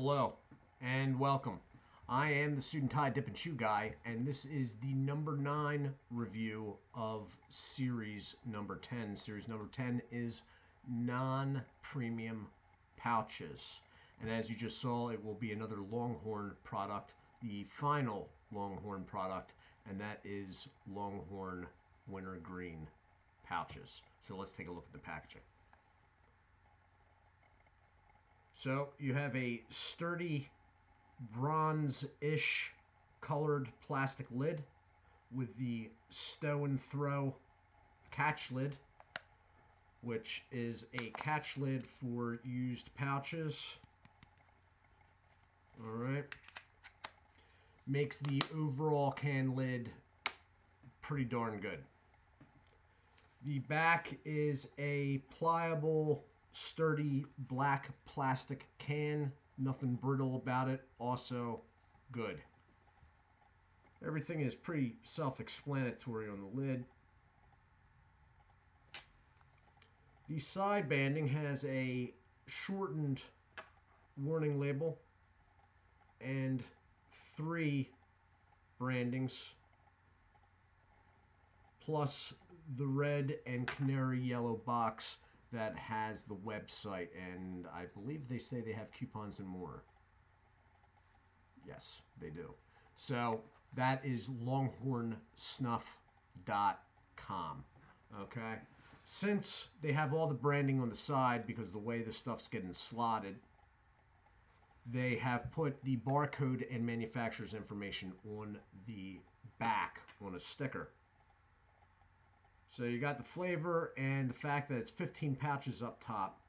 Hello and welcome. I am the Suit&Tie Dip&ChewGuy, and this is the number 9 review of series number 10. Series number 10 is non-premium pouches. And as you just saw, it will be another Longhorn product, the final Longhorn product, and that is Longhorn Wintergreen pouches. So let's take a look at the packaging. So you have a sturdy bronze-ish colored plastic lid with the stow and throw catch lid, which is a catch lid for used pouches. All right. Makes the overall can lid pretty darn good. The back is a pliable, sturdy black plastic can. Nothing brittle about it. Also good. Everything is pretty self-explanatory on the lid. The side banding has a shortened warning label and 3 brandings, plus the red and canary yellow box that has the website, and I believe they say they have coupons and more. Yes, they do. So that is longhornsnuff.com. Okay? Since they have all the branding on the side because the way the stuff's getting slotted, they have put the barcode and manufacturer's information on the back on a sticker. So you got the flavor and the fact that it's 15 pouches up top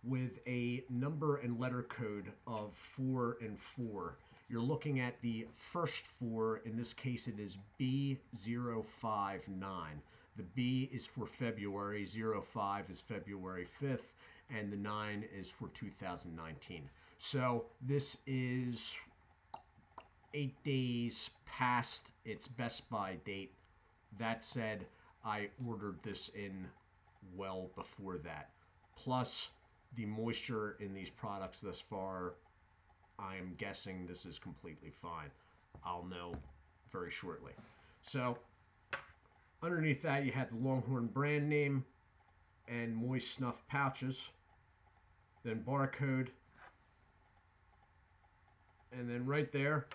with a number and letter code of 4 and 4. You're looking at the first 4. In this case, it is B059. The B is for February, 05 is February 5th, and the 9 is for 2019. So this is 8 days past its Best Buy date. That said, I ordered this in well before that. Plus, the moisture in these products thus far, I am guessing this is completely fine. I'll know very shortly. So, underneath that, you have the Longhorn brand name and moist snuff pouches. Then barcode. And then right there,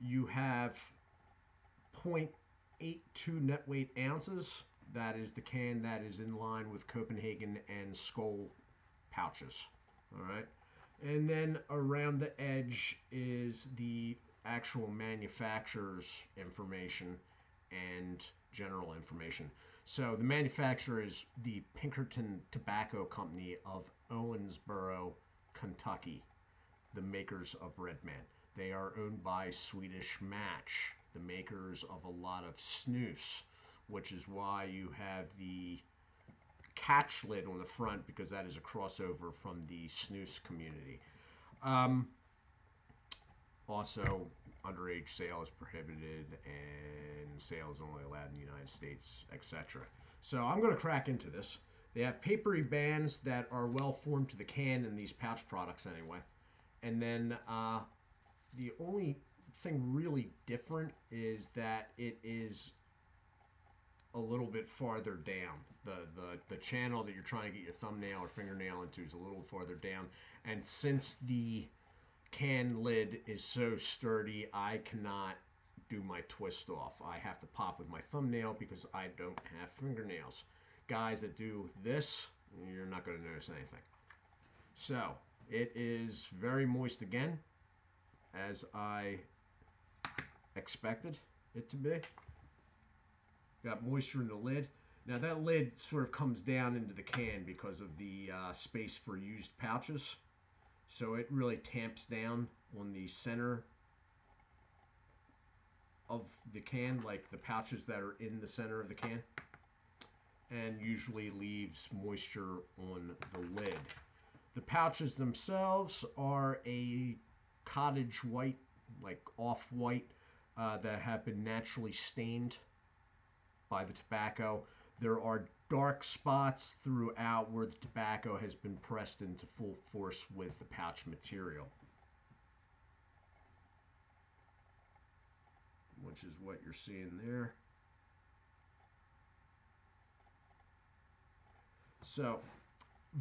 you have 0.82 net weight ounces. That is the can that is in line with Copenhagen and Skoal pouches. All right. And then around the edge is the actual manufacturer's information and general information. So the manufacturer is the Pinkerton Tobacco Company of Owensboro, Kentucky, the makers of Red Man. They are owned by Swedish Match, the makers of a lot of snus, which is why you have the catch lid on the front, because that is a crossover from the snus community. Also, underage sale is prohibited and sale is only allowed in the United States, etc. So I'm going to crack into this. They have papery bands that are well formed to the can in these pouch products anyway. And then the only thing really different is that it is a little bit farther down. The channel that you're trying to get your thumbnail or fingernail into is a little farther down. And since the can lid is so sturdy, I cannot do my twist off. I have to pop with my thumbnail because I don't have fingernails. Guys that do this, you're not going to notice anything. So it is very moist again, as I expected it to be. Got moisture in the lid. Now that lid sort of comes down into the can because of the space for used pouches. So it really tamps down on the center of the can, like the pouches that are in the center of the can, and usually leaves moisture on the lid. The pouches themselves are a cottage white, like off-white, that have been naturally stained by the tobacco. There are dark spots throughout where the tobacco has been pressed into full force with the pouch material. which is what you're seeing there. So,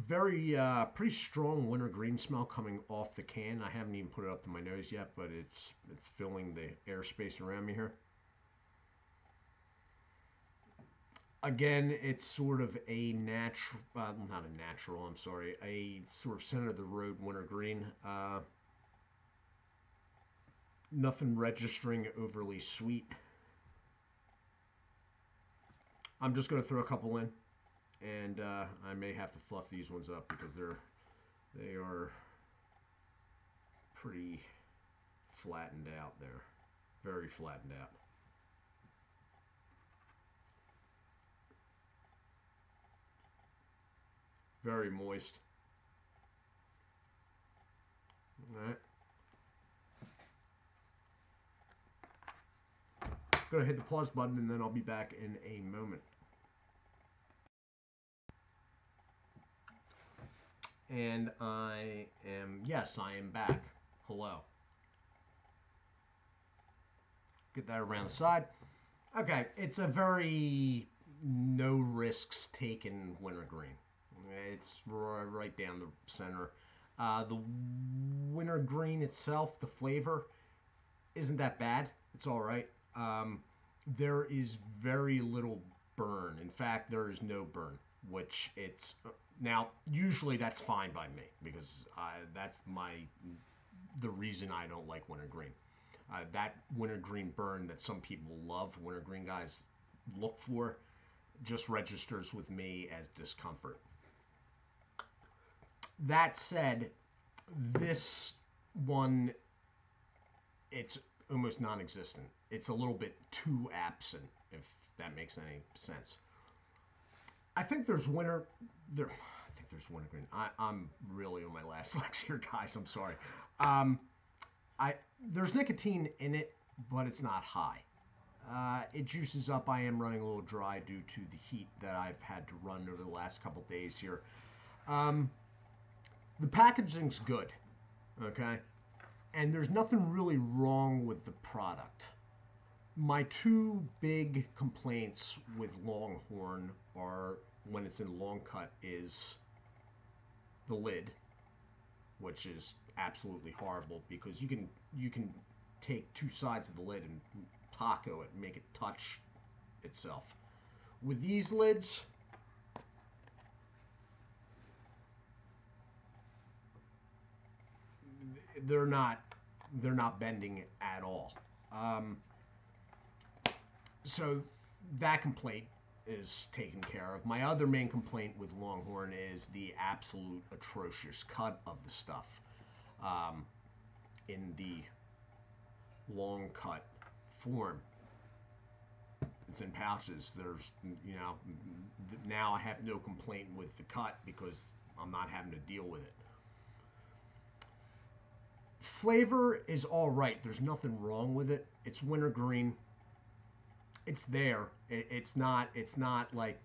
very pretty strong wintergreen smell coming off the can. I haven't even put it up to my nose yet, but it's filling the airspace around me here. Again, it's sort of a natural, not a natural, I'm sorry, a sort of center-of-the-road wintergreen. Nothing registering overly sweet. I'm just going to throw a couple in, and I may have to fluff these ones up because they are pretty flattened out there, very flattened out. Very moist. All right. Gonna hit the pause button and then I'll be back in a moment. And I am back. Hello. Get that around the side. Okay, it's a very no risks taken wintergreen. It's right down the center. The wintergreen itself, the flavor, isn't that bad. It's all right. There is very little burn. In fact, there is no burn, which it's... Now, usually that's fine by me because that's the reason I don't like wintergreen. That wintergreen burn that some people love, wintergreen guys look for, just registers with me as discomfort. That said, this one, it's almost non-existent. It's a little bit too absent, if that makes any sense. I think there's wintergreen. I'm really on my last legs here, guys. I'm sorry. There's nicotine in it, but it's not high. It juices up. I am running a little dry due to the heat that I've had to run over the last couple days here. The packaging's good, okay? And there's nothing really wrong with the product. My two big complaints with Longhorn are, when it's in long cut, is the lid, which is absolutely horrible because you can take two sides of the lid and taco it and make it touch itself. With these lids, they're not bending at all. So that complaint is taken care of. My other main complaint with Longhorn is the absolute atrocious cut of the stuff in the long cut form. It's in pouches. There's, now I have no complaint with the cut because I'm not having to deal with it. Flavor is all right. There's nothing wrong with it. It's wintergreen. It's there. It's not like...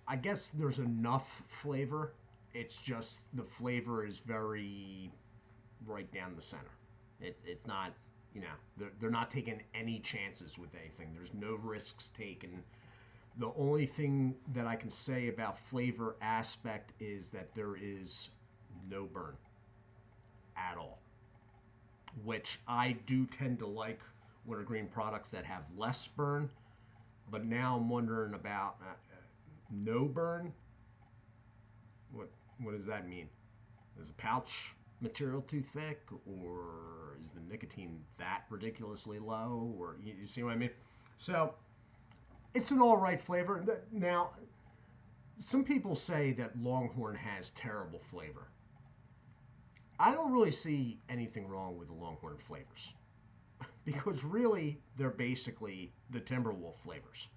I guess there's enough flavor. It's just the flavor is very right down the center. It's not, they're not taking any chances with anything. There's no risks taken. The only thing that I can say about flavor aspect is that there is no burn at all, which I do tend to like wintergreen products that have less burn, but now I'm wondering about no burn. What does that mean? Is the pouch material too thick, or is the nicotine that ridiculously low, or you see what I mean? So it's an all right flavor. Now, some people say that Longhorn has terrible flavor. I don't really see anything wrong with the Longhorn flavors because really they're basically the Timberwolf flavors.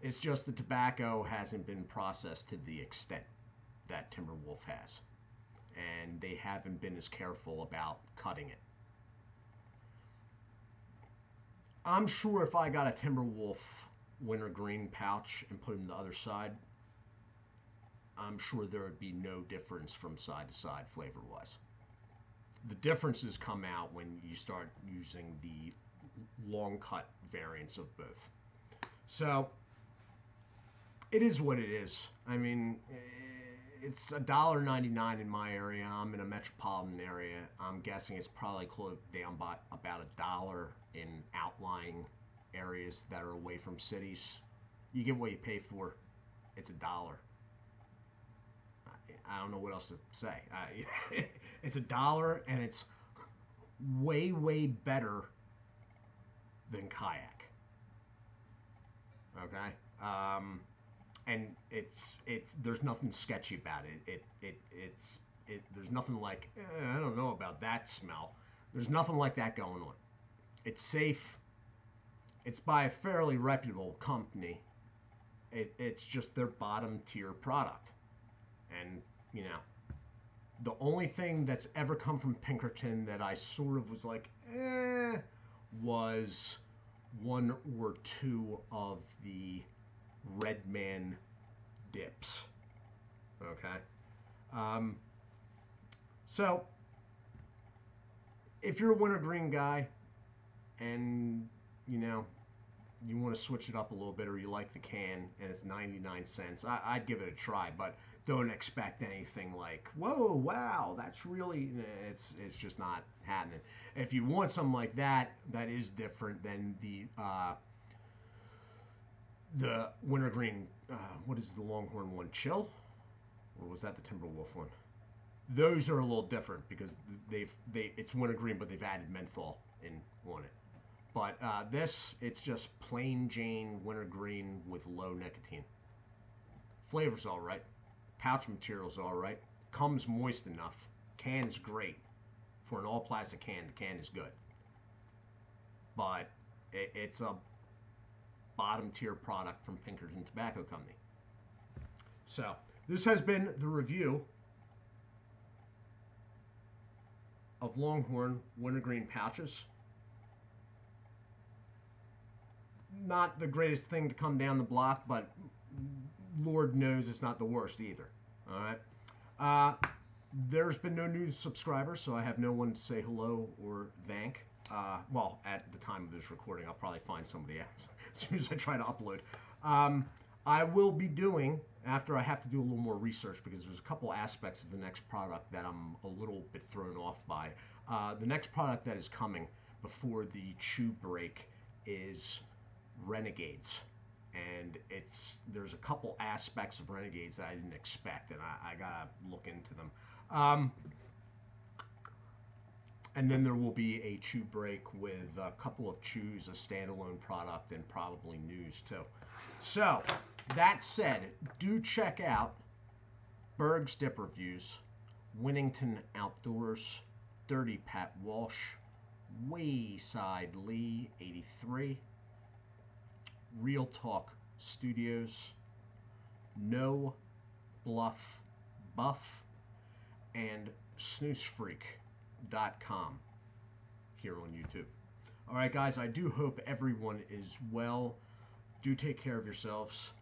It's just the tobacco hasn't been processed to the extent that Timberwolf has, and they haven't been as careful about cutting it. I'm sure if I got a Timberwolf wintergreen pouch and put it on the other side, I'm sure there would be no difference from side to side flavor-wise. The differences come out when you start using the long cut variants of both. So it is what it is. I mean, it's $1.99 in my area. I'm in a metropolitan area. I'm guessing it's probably closed down by about $1 in outlying areas that are away from cities. You get what you pay for. It's $1. I don't know what else to say. It's $1, and it's way, way better than kayak. Okay, and it's there's nothing sketchy about it. It's there's nothing like I don't know about that smell. There's nothing like that going on. It's safe. It's by a fairly reputable company. It's just their bottom tier product, and you know, the only thing that's ever come from Pinkerton that I sort of was like, was one or two of the Redman dips. Okay. So if you're a wintergreen guy and you know you want to switch it up a little bit, or you like the can and it's 99 cents, I'd give it a try, but don't expect anything like, whoa, wow, that's really, it's just not happening. If you want something like that, that is different than the wintergreen, what is the Longhorn one, Chill? Or was that the Timberwolf one? Those are a little different because it's wintergreen, but they've added menthol on it. But this, it's just plain Jane wintergreen with low nicotine. Flavor's all right. Pouch material's all right. Comes moist enough. Can's great. For an all-plastic can, the can is good. But it's a bottom-tier product from Pinkerton Tobacco Company. So, this has been the review of Longhorn Wintergreen pouches. Not the greatest thing to come down the block, but Lord knows it's not the worst either. All right. There's been no new subscribers, so I have no one to say hello or thank. Well, at the time of this recording, I'll probably find somebody else as soon as I try to upload. I will be doing, after I have to do a little more research, because there's a couple aspects of the next product that I'm a little bit thrown off by. The next product that is coming before the chew break is Renegades. And there's a couple aspects of Renegades that I didn't expect, and I gotta look into them. And then there will be a chew break with a couple of chews, a standalone product, and probably news too. So, that said, do check out Berg's Dip Reviews, Winnington Outdoors, Dirty Pat Walsh, Wayside Lee 83, Real Talk Studios, No Bluff Buff, and snoozefreak.com here on YouTube. All right, guys, I do hope everyone is well. Do take care of yourselves,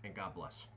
and God bless.